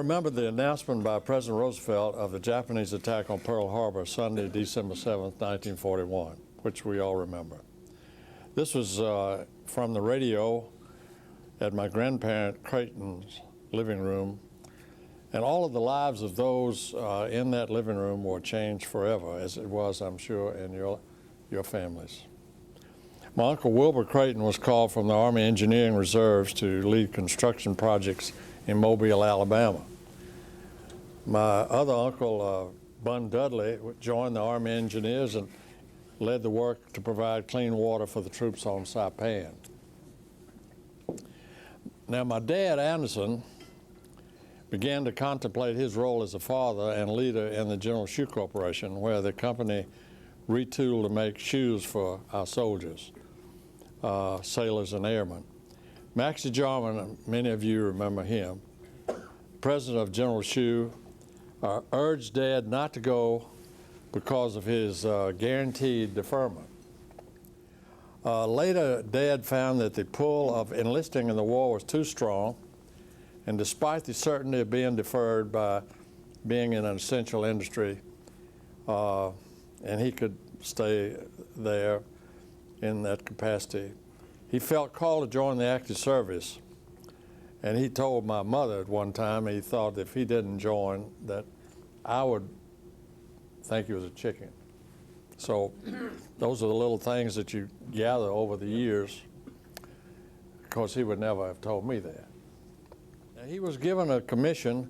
remember the announcement by President Roosevelt of the Japanese attack on Pearl Harbor Sunday, December 7th, 1941, which we all remember. This was from the radio at my grandparent Creighton's living room, and all of the lives of those in that living room were changed forever, as it was, I'm sure, in your families. My Uncle Wilbur Creighton was called from the Army Engineering Reserves to lead construction projects in Mobile, Alabama. My other uncle, Bun Dudley, joined the Army Engineers and led the work to provide clean water for the troops on Saipan. Now, my dad, Anderson, began to contemplate his role as a father and leader in the General Shoe Corporation, where the company retooled to make shoes for our soldiers, sailors and airmen. Maxie Jarman, many of you remember him, president of General Shoe, urged Dad not to go because of his guaranteed deferment. Later, Dad found that the pull of enlisting in the war was too strong, and despite the certainty of being deferred by being in an essential industry, and he could stay there in that capacity, he felt called to join the active service. And he told my mother at one time he thought if he didn't join that I would think he was a chicken. So those are the little things that you gather over the years, because he would never have told me that. Now, he was given a commission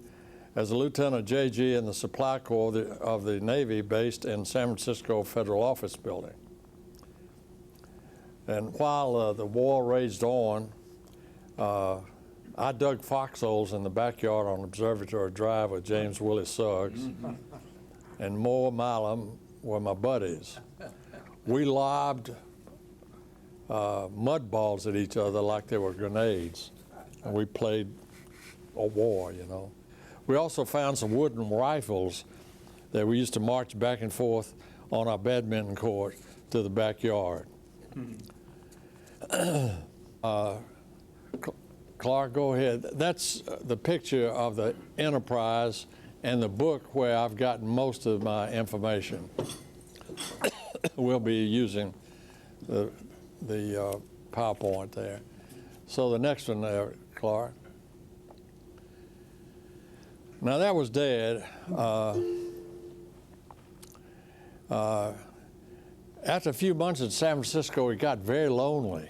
as a Lieutenant JG in the Supply Corps of the Navy based in San Francisco Federal Office Building. And while the war raged on, I dug foxholes in the backyard on Observatory Drive with James Willie Suggs, and Moore Milam were my buddies. We lobbed mud balls at each other like they were grenades, and we played a war, you know. We also found some wooden rifles that we used to march back and forth on our badminton court to the backyard. Clark, go ahead. That's the picture of the Enterprise and the book where I've gotten most of my information. We'll be using the PowerPoint there. So the next one there, Clark. Now that was Dad. After a few months in San Francisco, he got very lonely.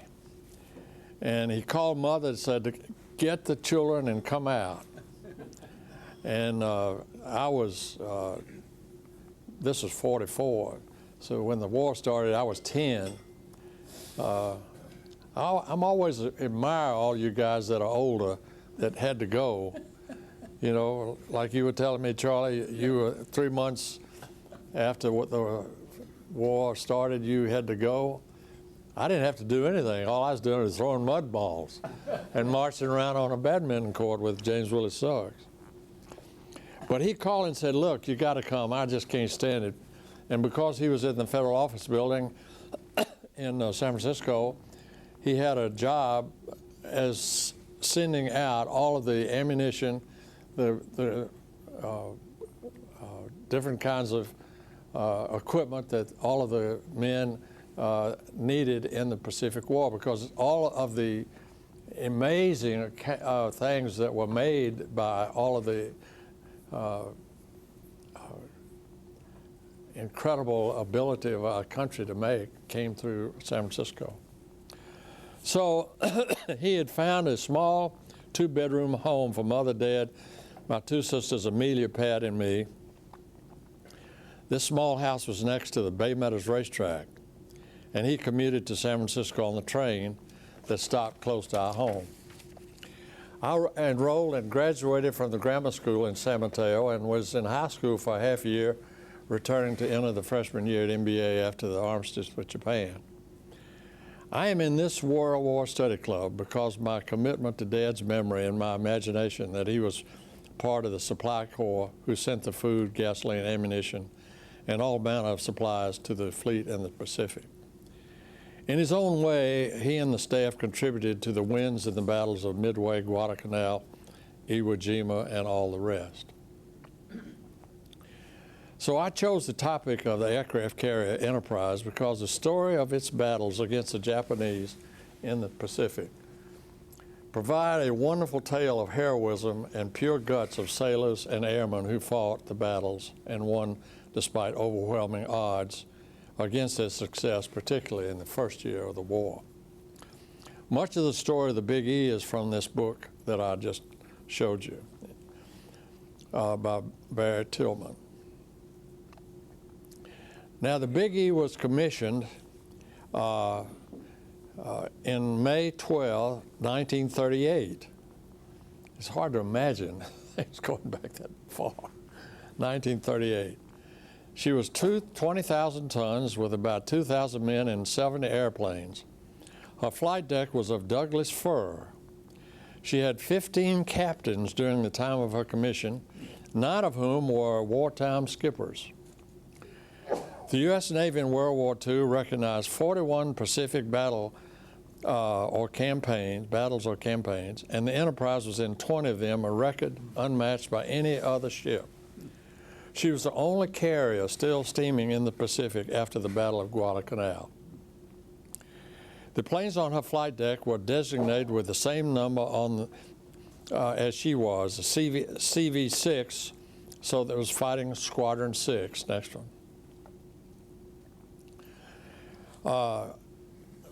And he called Mother and said, get the children and come out. And I was, this was 44, so when the war started, I was 10. I'm always admire all you guys that are older that had to go. You know, like you were telling me, Charlie, you were 3 months after what the war started, you had to go. I didn't have to do anything. All I was doing was throwing mud balls and marching around on a badminton court with James Willie Suggs. But he called and said, look, you got to come. I just can't stand it. And because he was in the Federal Office Building in San Francisco, he had a job as sending out all of the ammunition, the different kinds of equipment that all of the men needed in the Pacific War, because all of the amazing things that were made by all of the incredible ability of our country to make came through San Francisco. So he had found a small 2-bedroom home for Mother, Dad, my 2 sisters, Amelia, Pat, and me. This small house was next to the Bay Meadows racetrack, and he commuted to San Francisco on the train that stopped close to our home. I enrolled and graduated from the grammar school in San Mateo and was in high school for a half year, returning to enter the freshman year at MBA after the armistice with Japan. I am in this World War Study Club because my commitment to Dad's memory and my imagination that he was part of the Supply Corps who sent the food, gasoline, ammunition, and all manner of supplies to the fleet in the Pacific. In his own way, he and the staff contributed to the wins in the battles of Midway, Guadalcanal, Iwo Jima, and all the rest. So I chose the topic of the aircraft carrier Enterprise because the story of its battles against the Japanese in the Pacific provide a wonderful tale of heroism and pure guts of sailors and airmen who fought the battles and won despite overwhelming odds against their success, particularly in the first year of the war. Much of the story of the Big E is from this book that I just showed you by Barry Tillman. Now, the Big E was commissioned in May 12, 1938. It's hard to imagine things going back that far. 1938. She was 20,000 tons with about 2,000 men and 70 airplanes. Her flight deck was of Douglas fir. She had 15 captains during the time of her commission, 9 of whom were wartime skippers. The U.S. Navy in World War II recognized 41 Pacific battles or campaigns, and the Enterprise was in 20 of them, a record unmatched by any other ship. She was the only carrier still steaming in the Pacific after the Battle of Guadalcanal. The planes on her flight deck were designated with the same number on as she was, the CV-6, so that was fighting Squadron 6. Next one.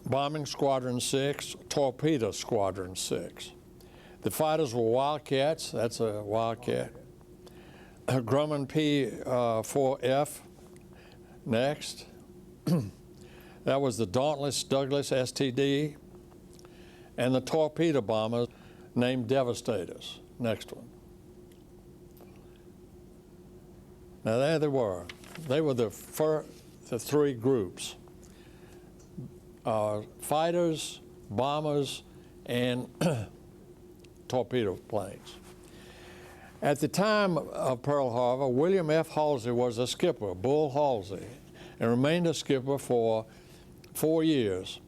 Bombing Squadron 6, Torpedo Squadron 6. The fighters were Wildcats, that's a Wildcat. Grumman P-4F, next. That was the Dauntless Douglas STD, and the torpedo bombers named Devastators. Next one. Now there they were. They were the 3 groups. Fighters, bombers, and torpedo planes. At the time of Pearl Harbor, William F. Halsey was a skipper, Bull Halsey, and remained a skipper for 4 years.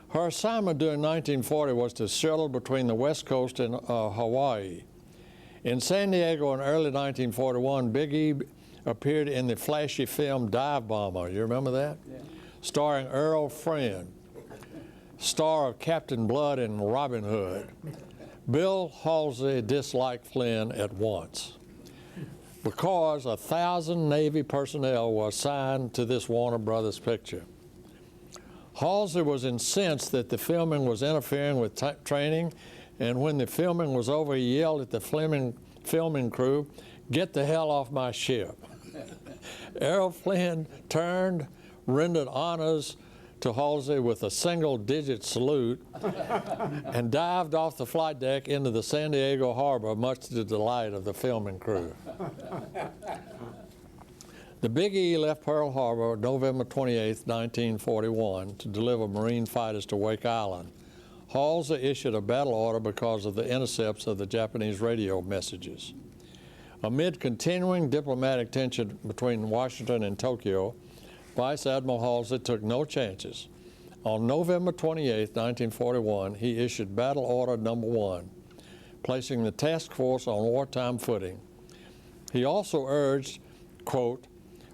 Her assignment during 1940 was to shuttle between the West Coast and Hawaii. In San Diego in early 1941, Big E appeared in the flashy film Dive Bomber. You remember that? Yeah. Starring Errol Flynn, star of Captain Blood and Robin Hood. Bill Halsey disliked Flynn at once because 1,000 Navy personnel were assigned to this Warner Brothers picture. Halsey was incensed that the filming was interfering with training, and when the filming was over, he yelled at the filming crew, "Get the hell off my ship." Errol Flynn turned, rendered honors to Halsey with a single-digit salute, and dived off the flight deck into the San Diego harbor, much to the delight of the filming crew. The Big E left Pearl Harbor November 28, 1941, to deliver Marine fighters to Wake Island. Halsey issued a battle order because of the intercepts of the Japanese radio messages. Amid continuing diplomatic tension between Washington and Tokyo, Vice Admiral Halsey took no chances. On November 28, 1941, he issued Battle Order No. 1, placing the task force on wartime footing. He also urged, quote,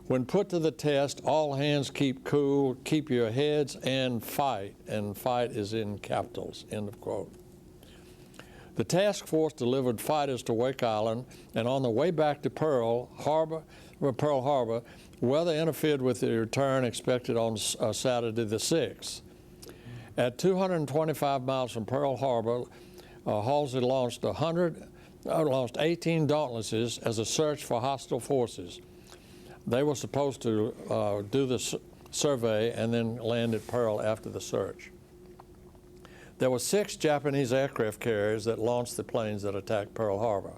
"When put to the test, all hands keep cool, keep your heads, and fight is in capitals," end of quote. The task force delivered fighters to Wake Island, and on the way back to Pearl Harbor, weather interfered with the return expected on Saturday the 6th. At 225 miles from Pearl Harbor, Halsey launched 18 Dauntlesses as a search for hostile forces. They were supposed to do the survey and then land at Pearl after the search. There were 6 Japanese aircraft carriers that launched the planes that attacked Pearl Harbor.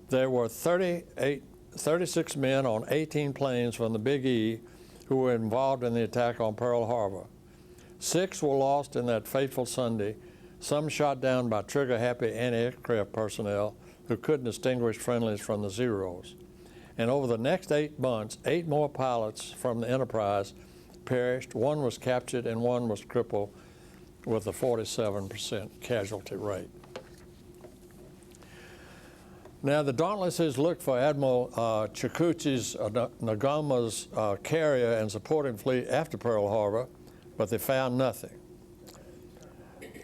There were 36 men on 18 planes from the Big E who were involved in the attack on Pearl Harbor. 6 were lost in that fateful Sunday, some shot down by trigger-happy anti-aircraft personnel who couldn't distinguish friendlies from the Zeros. And over the next 8 months, 8 more pilots from the Enterprise perished. 1 was captured and 1 was crippled with a 47% casualty rate. Now, the Dauntlesses looked for Admiral Chikuchi's Nagumo's carrier and supporting fleet after Pearl Harbor, but they found nothing.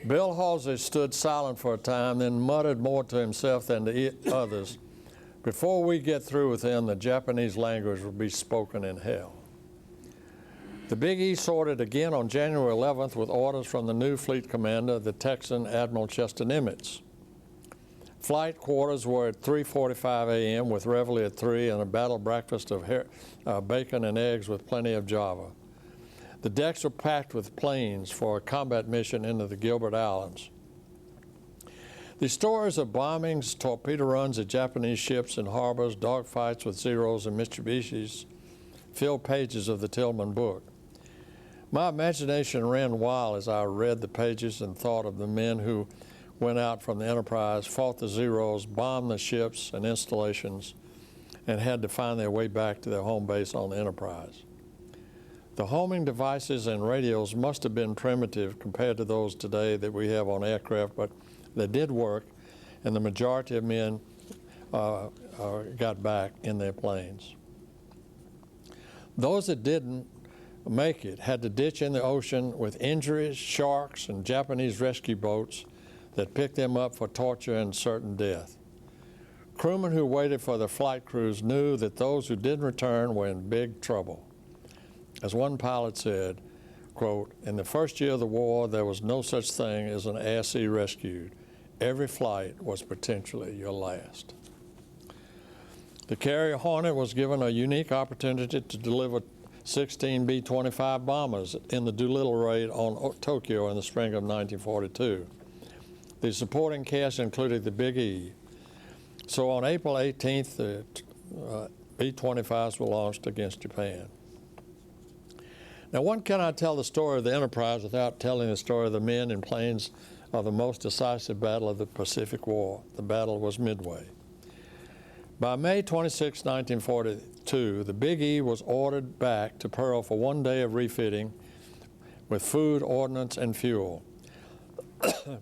Bill Halsey stood silent for a time, then muttered more to himself than to others, "Before we get through with them, the Japanese language will be spoken in hell." The Big E sorted again on January 11th with orders from the new fleet commander, the Texan Admiral Chester Nimitz. Flight quarters were at 3:45 a.m. with reveille at 3 and a battle breakfast of bacon and eggs with plenty of Java. The decks were packed with planes for a combat mission into the Gilbert Islands. The stories of bombings, torpedo runs at Japanese ships and harbors, dogfights with Zeros and Mitsubishis filled pages of the Tillman book. My imagination ran wild as I read the pages and thought of the men who went out from the Enterprise, fought the Zeros, bombed the ships and installations, and had to find their way back to their home base on the Enterprise. The homing devices and radios must have been primitive compared to those today that we have on aircraft, but they did work, and the majority of men got back in their planes. Those that didn't make it had to ditch in the ocean with injuries, sharks, and Japanese rescue boats that picked them up for torture and certain death. Crewmen who waited for the flight crews knew that those who didn't return were in big trouble. As one pilot said, quote, "In the first year of the war, there was no such thing as an air-sea rescued. Every flight was potentially your last." The carrier Hornet was given a unique opportunity to deliver 16 B-25 bombers in the Doolittle raid on Tokyo in the spring of 1942. The supporting cast included the Big E. So on April 18th, the B-25s were launched against Japan. Now, one cannot tell the story of the Enterprise without telling the story of the men and planes of the most decisive battle of the Pacific War. The battle was Midway. By May 26, 1942, the Big E was ordered back to Pearl for 1 day of refitting with food, ordnance, and fuel.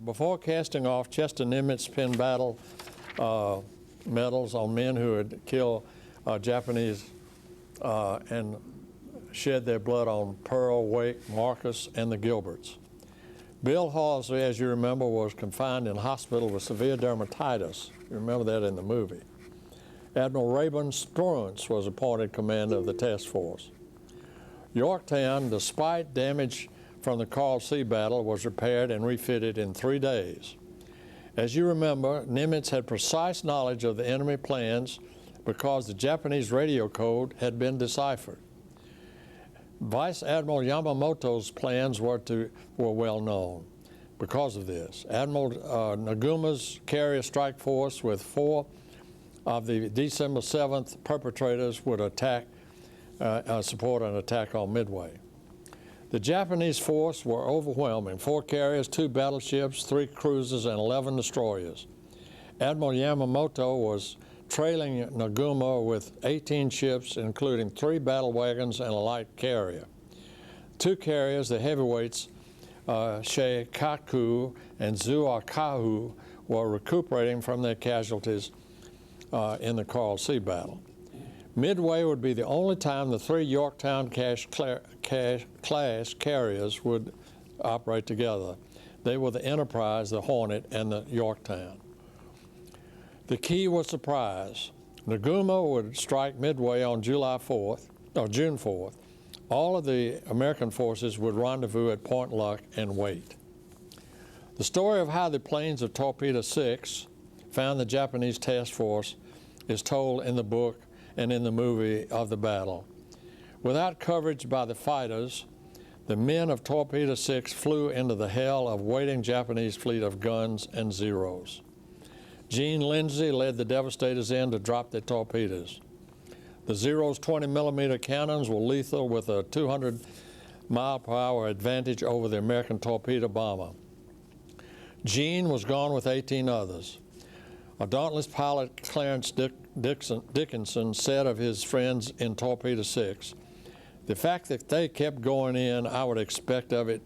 Before casting off, Chester Nimitz pinned battle medals on men who had killed Japanese and shed their blood on Pearl, Wake, Marcus, and the Gilberts. Bill Halsey, as you remember, was confined in hospital with severe dermatitis. You remember that in the movie. Admiral Rayburn Spruance was appointed commander of the task force. Yorktown, despite damage from the Coral Sea battle, was repaired and refitted in 3 days. As you remember, Nimitz had precise knowledge of the enemy plans because the Japanese radio code had been deciphered. Vice Admiral Yamamoto's plans were well known because of this. Admiral Nagumo's carrier strike force with 4 of the December 7th perpetrators would support an attack on Midway. The Japanese force were overwhelming: 4 carriers, 2 battleships, 3 cruisers, and 11 destroyers. Admiral Yamamoto was trailing Nagumo with 18 ships, including 3 battle wagons and a light carrier. 2 carriers, the heavyweights Sheikaku and Zuakahu, were recuperating from their casualties in the Coral Sea battle. Midway would be the only time the 3 Yorktown-class carriers would operate together. They were the Enterprise, the Hornet, and the Yorktown. The key was surprise. Nagumo would strike Midway on June 4th. All of the American forces would rendezvous at Point Luck and wait. The story of how the planes of Torpedo 6 found the Japanese task force is told in the book and in the movie of the battle. Without coverage by the fighters, the men of Torpedo 6 flew into the hell of waiting Japanese fleet of guns and Zeros. Gene Lindsay led the Devastators in to drop their torpedoes. The Zero's 20mm cannons were lethal with a 200-mile-per-hour advantage over the American torpedo bomber. Gene was gone with 18 others. A dauntless pilot, Clarence Dickinson, said of his friends in Torpedo 6, "The fact that they kept going in, I would expect it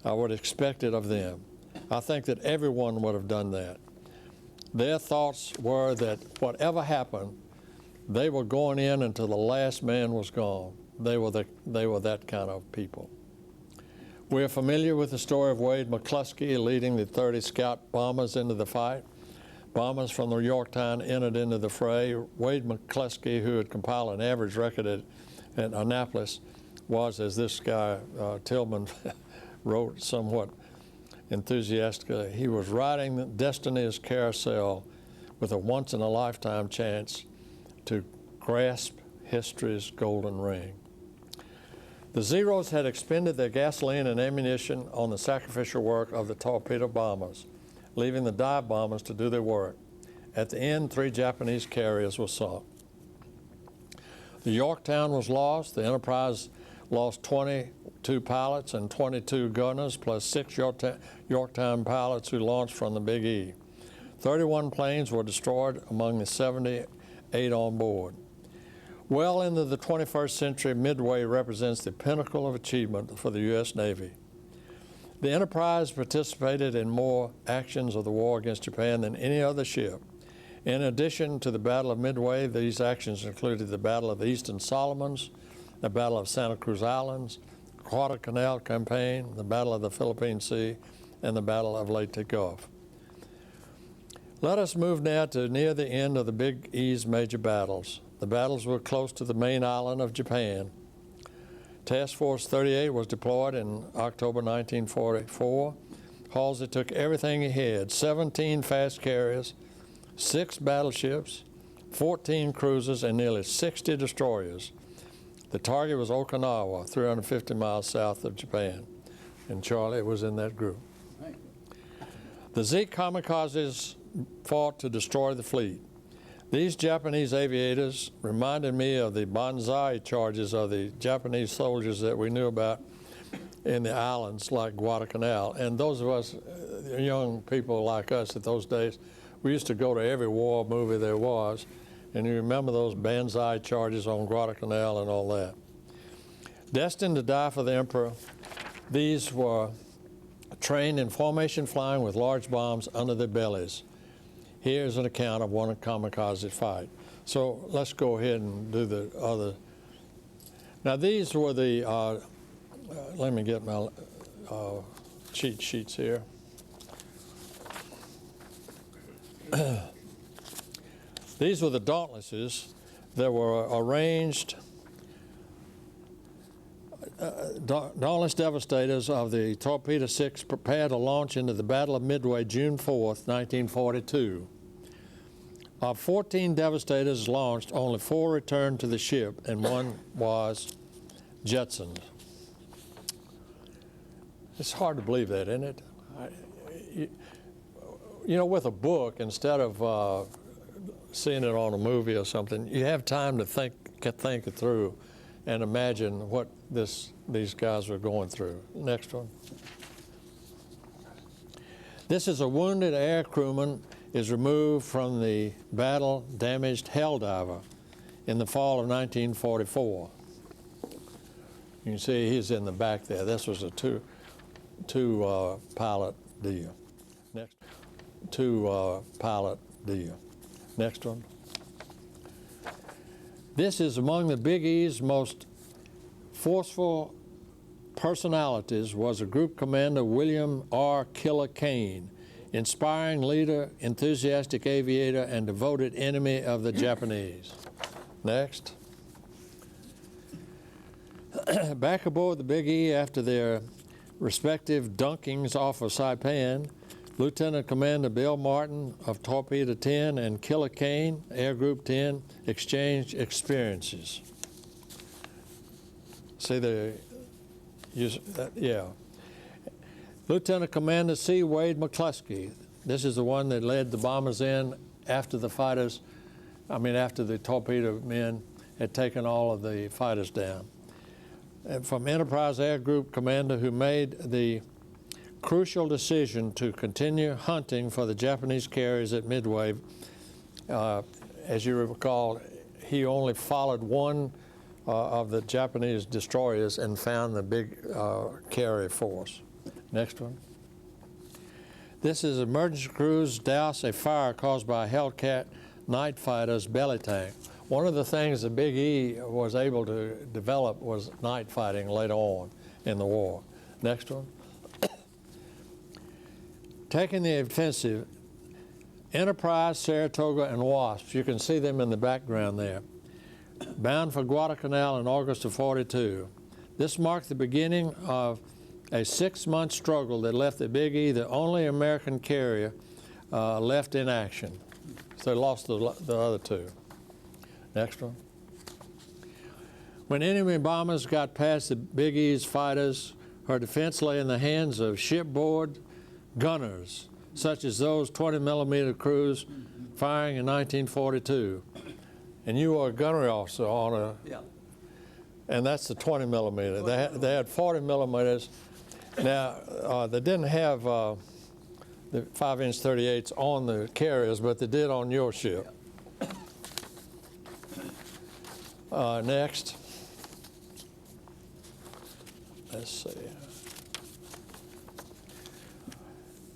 of them. I think that everyone would have done that. Their thoughts were that whatever happened, they were going in until the last man was gone. They were that kind of people. We're familiar with the story of Wade McCluskey leading the 30 scout bombers into the fight. Bombers from the Yorktown entered into the fray. Wade McCluskey, who had compiled an average record at Annapolis, was, as this guy Tillman wrote somewhat enthusiastically, he was riding destiny's carousel with a once-in-a-lifetime chance to grasp history's golden ring. The Zeros had expended their gasoline and ammunition on the sacrificial work of the torpedo bombers, leaving the dive bombers to do their work. At the end, 3 Japanese carriers were sunk. The Yorktown was lost. The Enterprise lost 22 pilots and 22 gunners, plus 6 Yorktown pilots who launched from the Big E. 31 planes were destroyed among the 78 on board. Well into the 21st century, Midway represents the pinnacle of achievement for the U.S. Navy. The Enterprise participated in more actions of the war against Japan than any other ship. In addition to the Battle of Midway, these actions included the Battle of the Eastern Solomons, the Battle of Santa Cruz Islands, Guadalcanal Campaign, the Battle of the Philippine Sea, and the Battle of Leyte Gulf. Let us move now to near the end of the Big E's major battles. The battles were close to the main island of Japan. Task Force 38 was deployed in October 1944. Halsey took everything he had, 17 fast carriers, 6 battleships, 14 cruisers, and nearly 60 destroyers. The target was Okinawa, 350 miles south of Japan, and Charlie was in that group. The Z kamikazes fought to destroy the fleet. These Japanese aviators reminded me of the banzai charges of the Japanese soldiers that we knew about in the islands like Guadalcanal. And those of us, young people like us at those days, we used to go to every war movie there was, and you remember those banzai charges on Guadalcanal and all that. Destined to die for the Emperor, these were trained in formation flying with large bombs under their bellies. Here's an account of one kamikaze fight. So let's go ahead and do the other. Now these were the, let me get my cheat sheets here. These were the Dauntlesses that were arranged, Dauntless Devastators of the Torpedo 6 prepared to launch into the Battle of Midway June 4th, 1942. Of 14 Devastators launched, only 4 returned to the ship, and 1 was jettisoned. It's hard to believe that, isn't it? You know, with a book, instead of seeing it on a movie or something, you have time to think it through and imagine what these guys were going through. Next one. This is a wounded air crewman is removed from the battle-damaged Helldiver in the fall of 1944. You can see he's in the back there. This was a two pilot deal. Next, 2 pilot deal. Next one. This is among the Big E's most forceful personalities was a group commander, William R. Killer Kane, inspiring leader, enthusiastic aviator, and devoted enemy of the Japanese. Next. Back aboard the Big E after their respective dunkings off of Saipan, Lieutenant Commander Bill Martin of Torpedo 10 and Killer Kane, Air Group 10, exchanged experiences. See yeah. Lieutenant Commander C. Wade McCluskey, this is the one that led the bombers in after the fighters, after the torpedo men had taken all of the fighters down. And from Enterprise Air Group Commander, who made the crucial decision to continue hunting for the Japanese carriers at Midway. As you recall, he only followed one of the Japanese destroyers and found the big carrier force. Next one. This is emergency crews douse a fire caused by a Hellcat night fighter's belly tank. One of the things the Big E was able to develop was night fighting later on in the war. Next one. Taking the offensive, Enterprise, Saratoga, and Wasp, you can see them in the background there, bound for Guadalcanal in August of '42. This marked the beginning of a 6-month struggle that left the Big E the only American carrier left in action. So they lost the other two. Next one. When enemy bombers got past the Big E's fighters, her defense lay in the hands of shipboard gunners, such as those 20-millimeter crews firing in 1942. And you were a gunnery officer on a, Yeah. and that's the 20 millimeter. They had 40 millimeters. Now, they didn't have the 5-inch 38s on the carriers, but they did on your ship. Next. Let's see.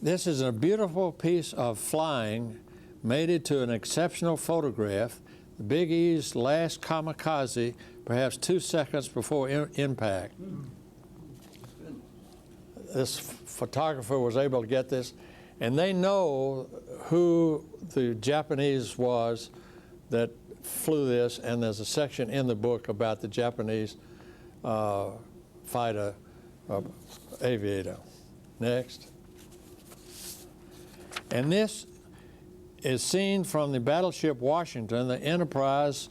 This is a beautiful piece of flying mated to an exceptional photograph. The Big E's last kamikaze, perhaps 2 seconds before impact. This photographer was able to get this, and they know who the Japanese was that flew this, and there's a section in the book about the Japanese fighter aviator. Next. And this is seen from the battleship Washington. The Enterprise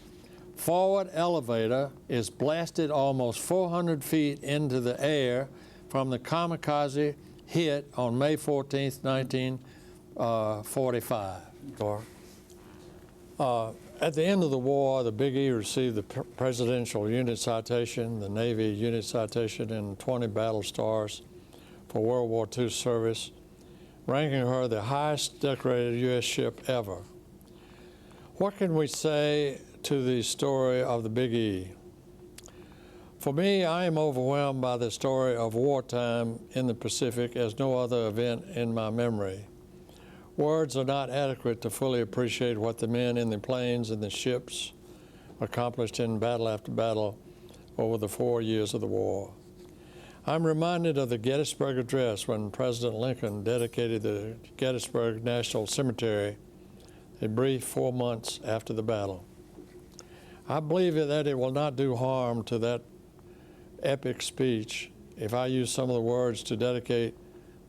forward elevator is blasted almost 400 feet into the air from the kamikaze hit on May 14th, 1945. At the end of the war, the Big E received the Presidential Unit Citation, the Navy Unit Citation, and 20 battle stars for World War II service, ranking her the highest decorated U.S. ship ever. What can we say to the story of the Big E? For me, I am overwhelmed by the story of wartime in the Pacific as no other event in my memory. Words are not adequate to fully appreciate what the men in the planes and the ships accomplished in battle after battle over the 4 years of the war. I'm reminded of the Gettysburg Address when President Lincoln dedicated the Gettysburg National Cemetery a brief 4 months after the battle. I believe that it will not do harm to that epic speech if I use some of the words to dedicate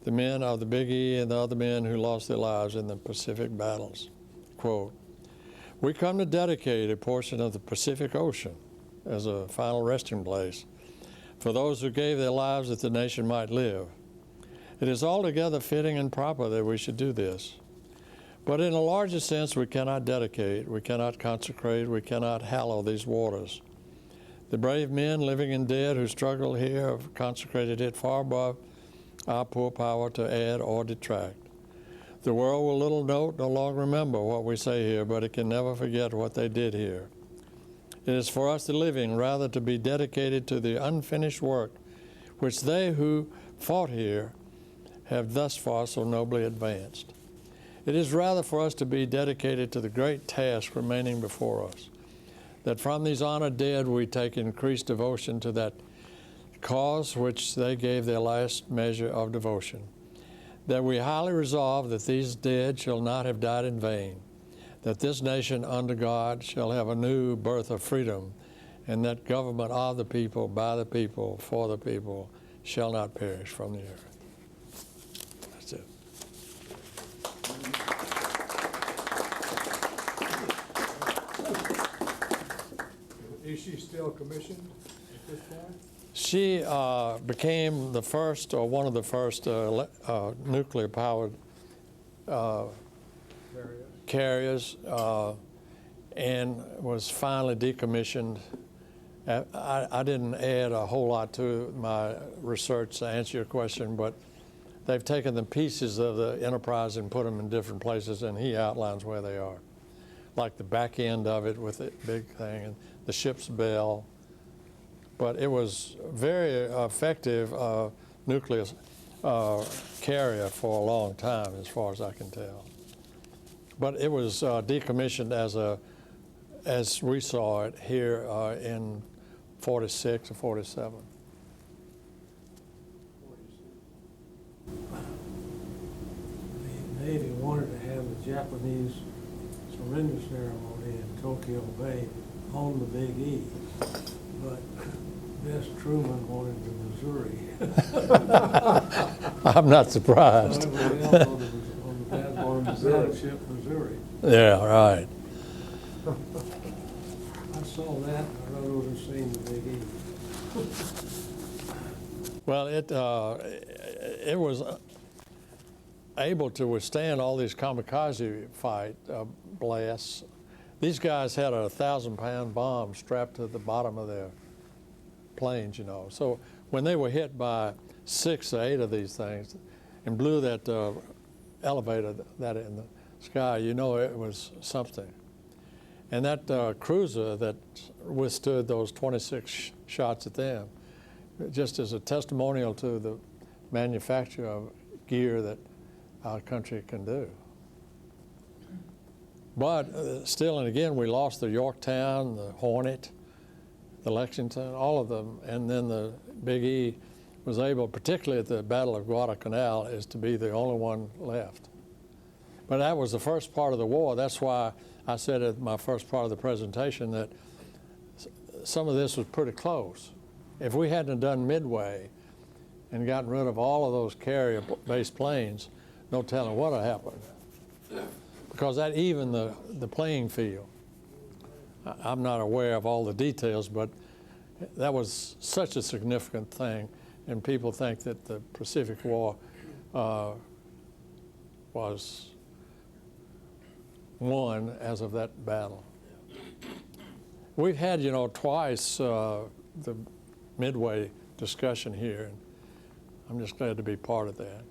the men of the Big E and the other men who lost their lives in the Pacific battles. Quote, "We come to dedicate a portion of the Pacific Ocean as a final resting place for those who gave their lives that the nation might live. It is altogether fitting and proper that we should do this. But in a larger sense, we cannot dedicate, we cannot consecrate, we cannot hallow these waters. The brave men, living and dead, who struggle here have consecrated it far above our poor power to add or detract. The world will little note, no longer remember what we say here, but it can never forget what they did here. It is for us, the living, rather to be dedicated to the unfinished work which they who fought here have thus far so nobly advanced. It is rather for us to be dedicated to the great task remaining before us, that from these honored dead we take increased devotion to that cause which they gave their last measure of devotion, that we highly resolve that these dead shall not have died in vain, that this nation under God shall have a new birth of freedom, and that government of the people, by the people, for the people, shall not perish from the earth." That's it. Is she still commissioned at this point? She became the first, or one of the first, nuclear-powered carriers, and was finally decommissioned. I didn't add a whole lot to my research to answer your question, but they've taken the pieces of the Enterprise and put them in different places, and he outlines where they are. Like the back end of it with the big thing, and the ship's bell. But it was very effective nuclear carrier for a long time, as far as I can tell. But it was decommissioned as we saw it here in 46 or 47. The Navy wanted to have the Japanese surrender ceremony in Tokyo Bay on the Big E, but Bess Truman wanted the Missouri. I'm not surprised. So everybody else on the battleship Missouri. Yeah, right. I saw that, and I rode over and seen the Big E. Well, it was able to withstand all these kamikaze blasts. These guys had a 1,000-pound bomb strapped to the bottom of their planes, you know. So when they were hit by 6 or 8 of these things and blew that elevator that in the sky, you know it was something. And that cruiser that withstood those 26 shots at them, just as a testimonial to the manufacture of gear that our country can do. But still and again, we lost the Yorktown, the Hornet, the Lexington, all of them, and then the Big E was able, particularly at the Battle of Guadalcanal, is to be the only one left. But that was the first part of the war. That's why I said at my first part of the presentation that some of this was pretty close. If we hadn't done Midway and gotten rid of all of those carrier-based planes, no telling what would have happened. Because that evened the playing field. I'm not aware of all the details, but that was such a significant thing, and people think that the Pacific War was won as of that battle. We've had, you know, twice the Midway discussion here, and I'm just glad to be part of that.